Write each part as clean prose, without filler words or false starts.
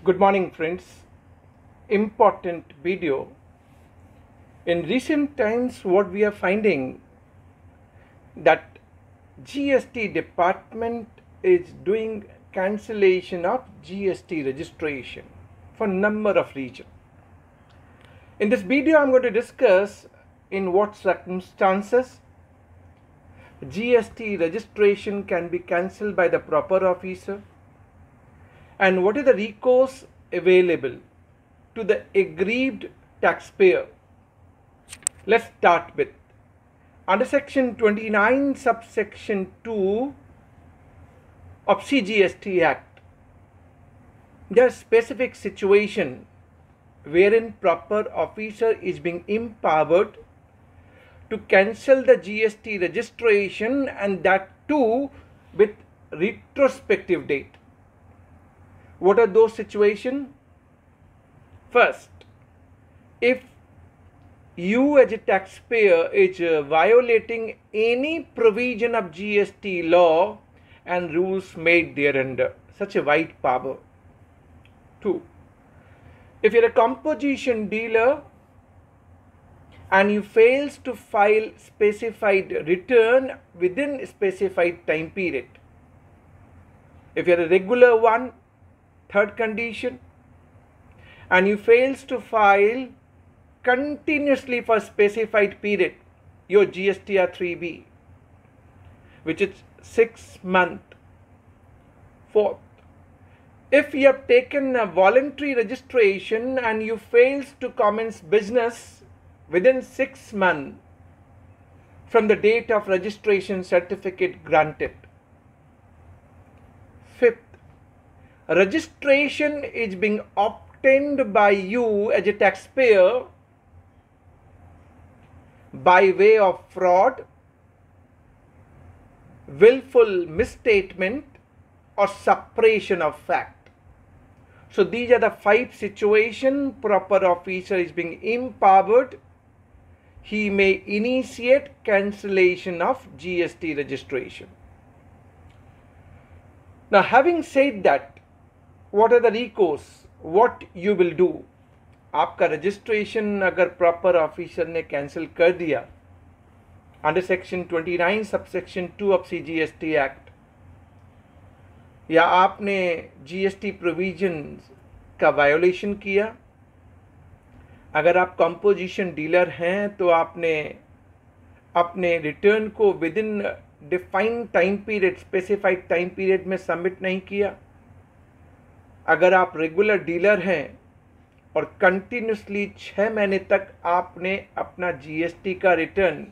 Good morning, friends. Important video. In recent times, what we are finding that GST department is doing cancellation of GST registration for number of regions. In this video, I'm going to discuss in what circumstances GST registration can be cancelled by the proper officer, and what is the recourse available to the aggrieved taxpayer. Let's start with under section 29 subsection 2 of CGST Act. There is specific situation wherein proper officer is being empowered to cancel the GST registration, and that too with retrospective date. What are those situations? First, if you as a taxpayer is violating any provision of GST law and rules made thereunder, such a wide power. 2, if you're a composition dealer and you fails to file specified return within specified time period. If you're a regular one, third condition, and you fails to file continuously for specified period, your GSTR 3B, which is 6 months. Fourth, if you have taken a voluntary registration and you fails to commence business within 6 months from the date of registration certificate granted. Fifth, registration is being obtained by you as a taxpayer by way of fraud, willful misstatement, or suppression of fact. So these are the 5 situations proper officer is being empowered. He may initiate cancellation of GST registration. Now, having said that, what are the recourse? What you will do? आपका registration अगर proper officer ने cancel कर दिया under section 29 sub section 2 of CGST act, या आपने GST provision का violation किया, अगर आप कंपोजिशन डीलर हैं तो आपने अपने रिटर्न को with in defined time period, specified time period में सबमिट नहीं किया, अगर आप रेगुलर डीलर हैं और कंटिन्यूसली 6 महीने तक आपने अपना GST का रिटर्न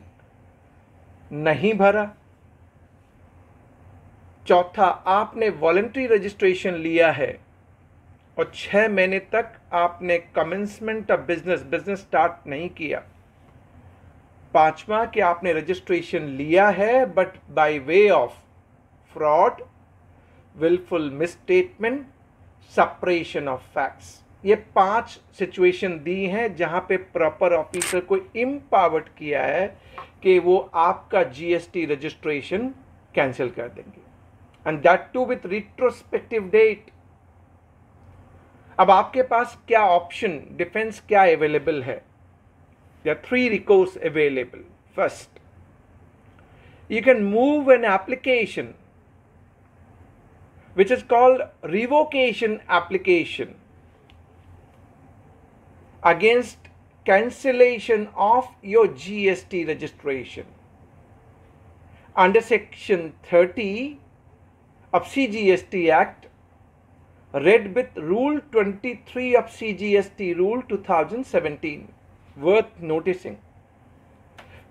नहीं भरा, चौथा आपने वॉलंटरी रजिस्ट्रेशन लिया है और 6 महीने तक आपने कमेंसमेंट ऑफ बिजनेस स्टार्ट नहीं किया, पांचवा कि आपने रजिस्ट्रेशन लिया है but by way of fraud, wilful misstatement, suppression of facts. ये 5 सिचुएशन दी हैं जहां पे प्रॉपर ऑफिसर को एम्पावर्ड किया है कि वो आपका GST रजिस्ट्रेशन कैंसिल कर देंगे, and that too with retrospective date. अब आपके पास क्या ऑप्शन, डिफेंस क्या अवेलेबल है? There are 3 recourse available. First, you can move an application which is called revocation application against cancellation of your GST registration under section 30 of CGST Act, read with rule 23 of CGST rule 2017. Worth noticing,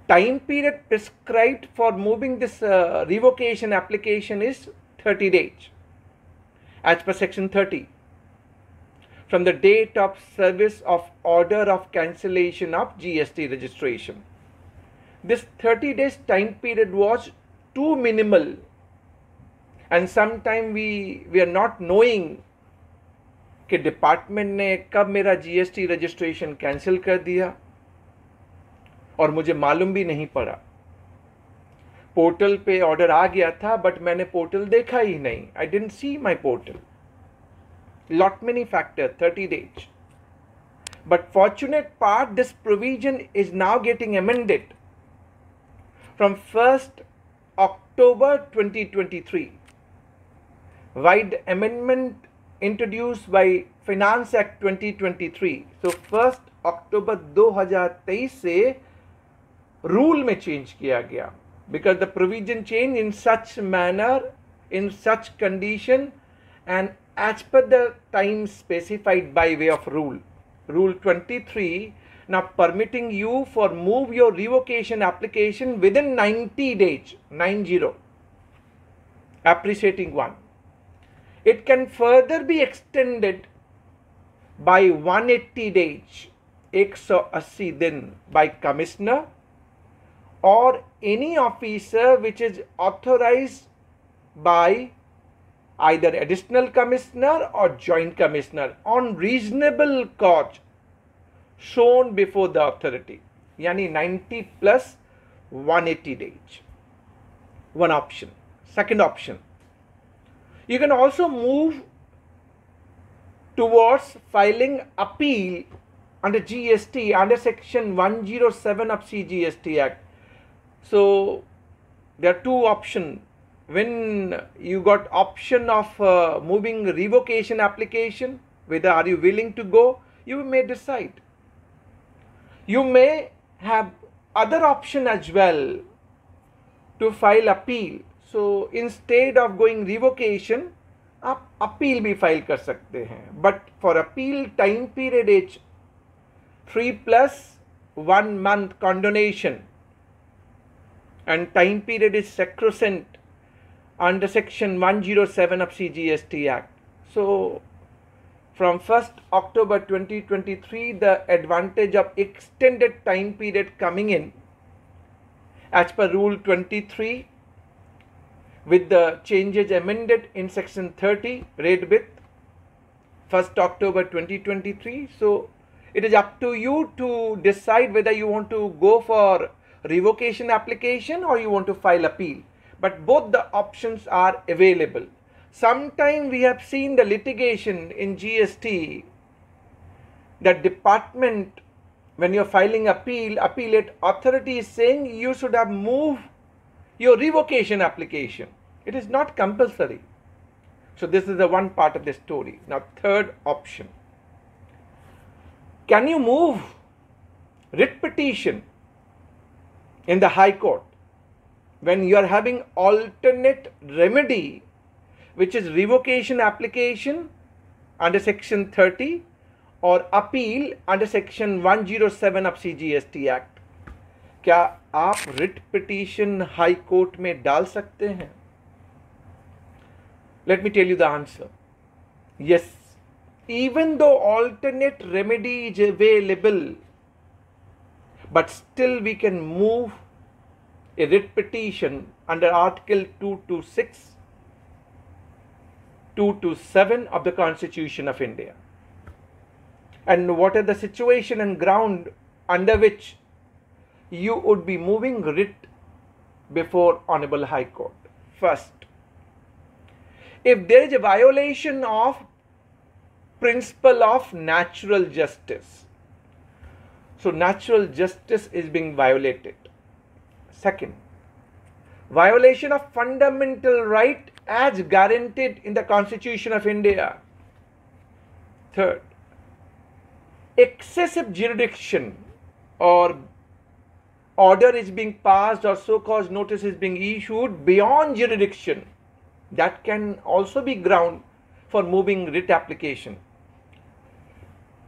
time period prescribed for moving this revocation application is 30 days as per section 30 from the date of service of order of cancellation of GST registration. This 30 days time period was too minimal, and sometime we are not knowing कि department ने कब मेरा GST registration cancel कर दिया और मुझे मालूम भी नहीं पड़ा. पोर्टल पे ऑर्डर आ गया था बट मैंने पोर्टल देखा ही नहीं. I didn't see my portal. Lot many factor, 30 days. But fortunate part, this provision is now getting amended from 1st October 2023. Wide amendment introduced by Finance Act 2023. So 1st October 2023 से rule में change किया गया, because the provision change in such manner, in such condition, and as per the time specified by way of rule. Rule 23 now permitting you for move your revocation application within 90 days, 90. Appreciating one. It can further be extended by 180 days, 180 दिन, by Commissioner or any officer which is authorized by either Additional Commissioner or Joint Commissioner on reasonable cause shown before the authority. Yani 90 plus 180 days. One option. Second option. You can also move towards filing appeal under GST under section 107 of CGST Act. So there are two options. When you got option of moving revocation application, whether are you willing to go, you may decide. You may have other option as well to file appeal. So instead of going revocation, आप appeal भी file कर सकते हैं. But for appeal time period is 3 plus 1 month condonation, and time period is sacrosanct under section 107 of CGST Act. So from 1st October 2023, the advantage of extended time period coming in as per rule 23 with the changes amended in section 30 read with 1st October 2023. So it is up to you to decide whether you want to go for revocation application or you want to file appeal. But both the options are available. Sometimes we have seen the litigation in GST that department, when you're filing appellate authority is saying you should have moved your revocation application. It is not compulsory. So this is the one part of the story. Now third option. Can you move writ petition in the High Court when you are having alternate remedy, which is revocation application under section 30 or appeal under section 107 of CGST Act? क्या आप writ petition High Court में डाल सकते हैं? Let me tell you the answer. Yes, even though alternate remedy is available, but still we can move a writ petition under Article 226, 227 of the Constitution of India. And what are the situation and ground under which you would be moving writ before Honorable High Court? First, if there is a violation of principle of natural justice, so natural justice is being violated. Second, violation of fundamental right as guaranteed in the Constitution of India. Third, excessive jurisdiction or order is being passed or so-called notice is being issued beyond jurisdiction. That can also be ground for moving writ application.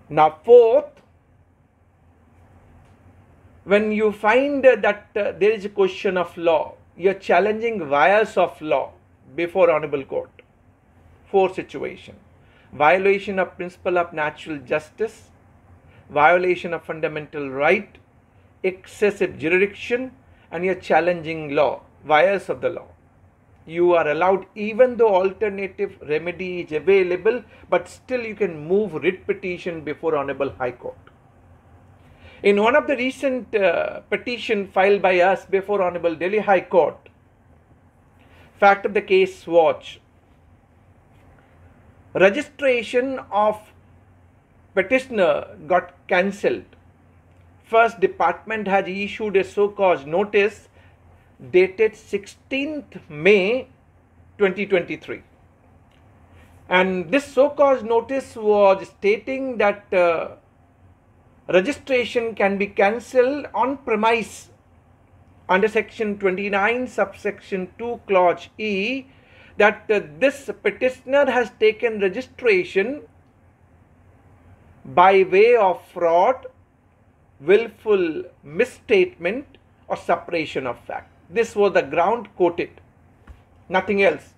Now fourth, when you find that there is a question of law, you are challenging vials of law before Honorable Court. Fourth situation, violation of principle of natural justice, violation of fundamental right, excessive jurisdiction, and you are challenging law, vials of the law. You are allowed, even though alternative remedy is available, but still you can move writ petition before Honorable High Court. In one of the recent petition filed by us before Honorable Delhi High Court, fact of the case watch, registration of petitioner got cancelled. First, department has issued a so-called notice dated 16th May 2023. And this so-called notice was stating that registration can be cancelled on premise under section 29 subsection 2 clause E, that this petitioner has taken registration by way of fraud, willful misstatement or suppression of fact. This was the ground quoted, nothing else.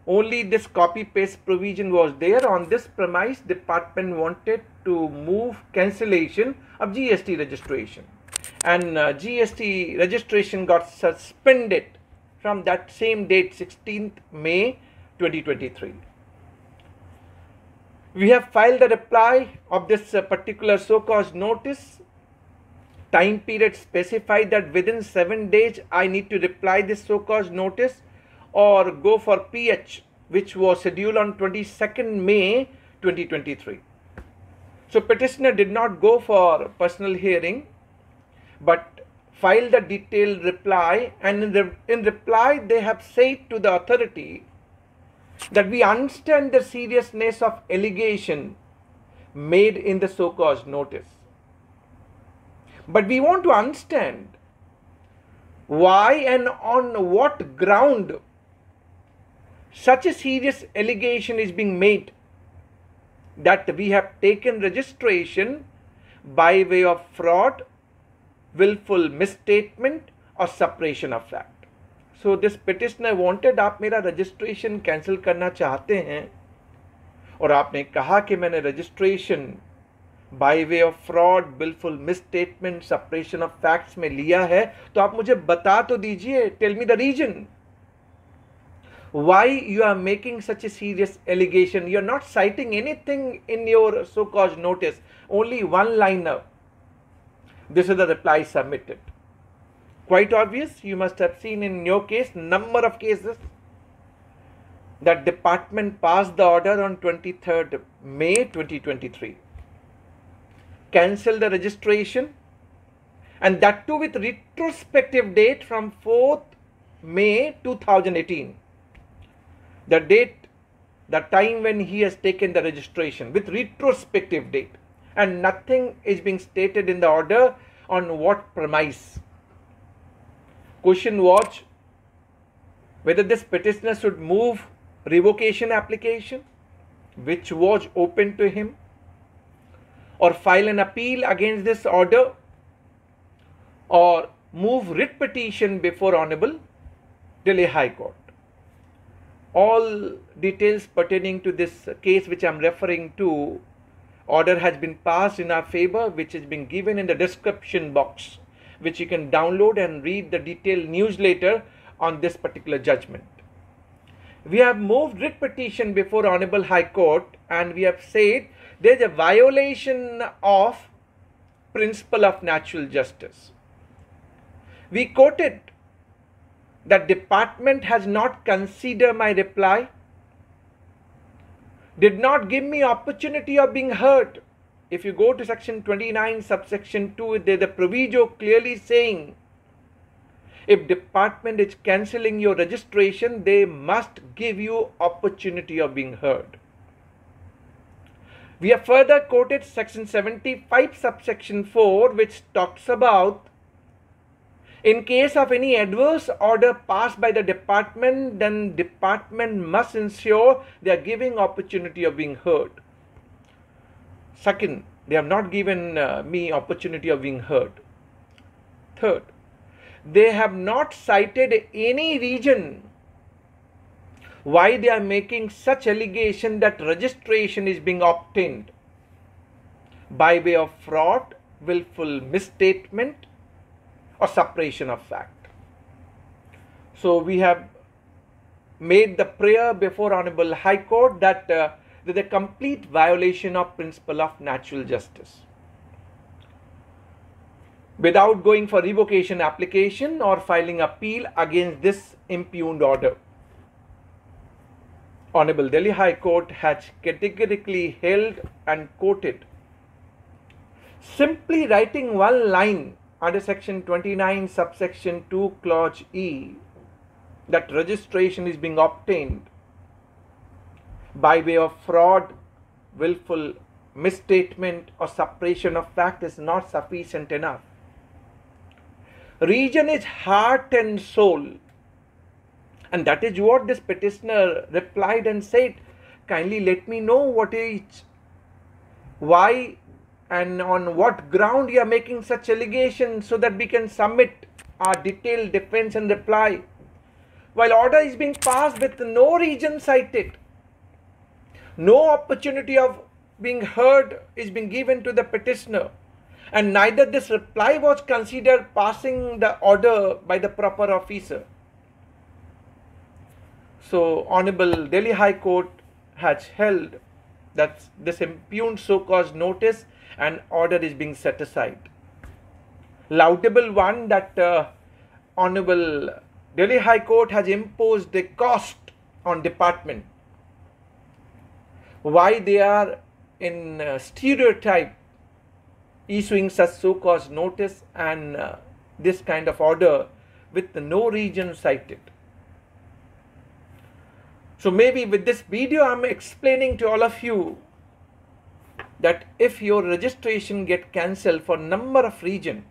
Only this copy paste provision was there. On this premise, department wanted to move cancellation of GST registration, and GST registration got suspended from that same date, 16th May 2023. We have filed a reply of this particular so-called notice. Time period specified that within 7 days I need to reply this so-called notice or go for PH, which was scheduled on 22nd May 2023. So petitioner did not go for personal hearing, but filed a detailed reply, and in reply they have said to the authority that we understand the seriousness of allegation made in the so-called notice, but we want to understand why and on what ground such a serious allegation is being made that we have taken registration by way of fraud, willful misstatement or suppression of fact. So this petitioner wanted, आप मेरा registration cancel करना चाहते हैं और आपने कहा कि मैंने registration by way of fraud, willful misstatement, suppression of facts में लिया है, तो आप मुझे बता तो दीजिए, tell me the reason why you are making such a serious allegation. You are not citing anything in your so-called notice, only one liner. This is the reply submitted. Quite obvious, you must have seen in your case, number of cases that department passed the order on 23rd May 2023. Cancel the registration, and that too with retrospective date from 4th May 2018. The date, the time when he has taken the registration with retrospective date, and nothing is being stated in the order on what premise. Question was whether this petitioner should move revocation application, which was open to him, or file an appeal against this order, or move writ petition before Honorable Delhi High Court. All details pertaining to this case which I am referring to, order has been passed in our favor, which is being given in the description box, which you can download and read the detailed newsletter on this particular judgment. We have moved writ petition before Honorable High Court, and we have said there is a violation of principle of natural justice. We quoted that department has not considered my reply, did not give me opportunity of being heard. If you go to section 29 subsection 2, there is a proviso clearly saying if department is cancelling your registration, they must give you opportunity of being heard. We have further quoted section 75 subsection 4, which talks about in case of any adverse order passed by the department, then department must ensure they are giving opportunity of being heard. Second, they have not given me opportunity of being heard. Third, they have not cited any reason why they are making such allegation that registration is being obtained by way of fraud, willful misstatement or suppression of fact. So we have made the prayer before Honorable High Court that there is a complete violation of principle of natural justice. Without going for revocation application or filing appeal against this impugned order. Honorable Delhi High Court has categorically held and quoted, simply writing one line under section 29 subsection 2 clause E, that registration is being obtained by way of fraud, willful misstatement or suppression of fact is not sufficient enough. Region is heart and soul, and that is what this petitioner replied and said, kindly let me know what is, why and on what ground you are making such allegations so that we can submit our detailed defense and reply. While order is being passed with no region cited, no opportunity of being heard is being given to the petitioner, and neither this reply was considered passing the order by the proper officer. So Honorable Delhi High Court has held that this impugned so-called notice and order is being set aside. Laudable one, that Honorable Delhi High Court has imposed a cost on department. Why they are in stereotype issuing such so-called notice and this kind of order with no region cited. So maybe with this video I am explaining to all of you that if your registration get cancelled for number of region,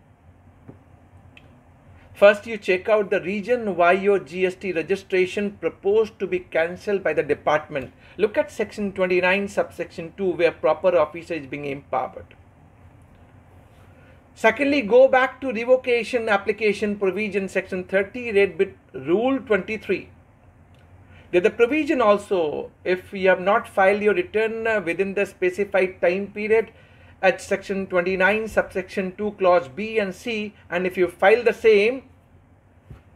first you check out the region why your GST registration proposed to be cancelled by the department. Look at section 29 subsection 2 where proper officer is being empowered. Secondly, go back to revocation application provision section 30 read with rule 23. There the provision also, if you have not filed your return within the specified time period at section 29 subsection 2 clause B and C, and if you file the same,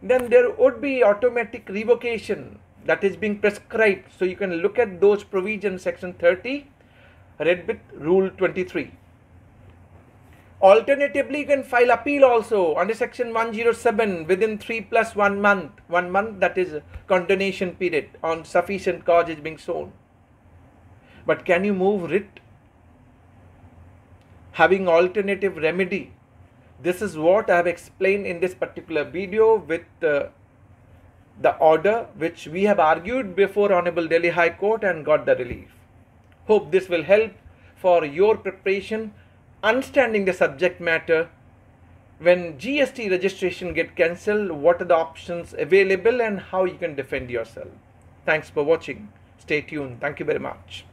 then there would be automatic revocation that is being prescribed. So you can look at those provisions section 30 read with rule 23. Alternatively, you can file appeal also under section 107 within 3 plus 1 month. 1 month, that is condonation period on sufficient cause is being shown. But can you move writ? Having alternative remedy. This is what I have explained in this particular video with the order which we have argued before Honorable Delhi High Court and got the relief. Hope this will help for your preparation, understanding the subject matter. When GST registration get cancelled, what are the options available and how you can defend yourself. Thanks for watching. Stay tuned. Thank you very much.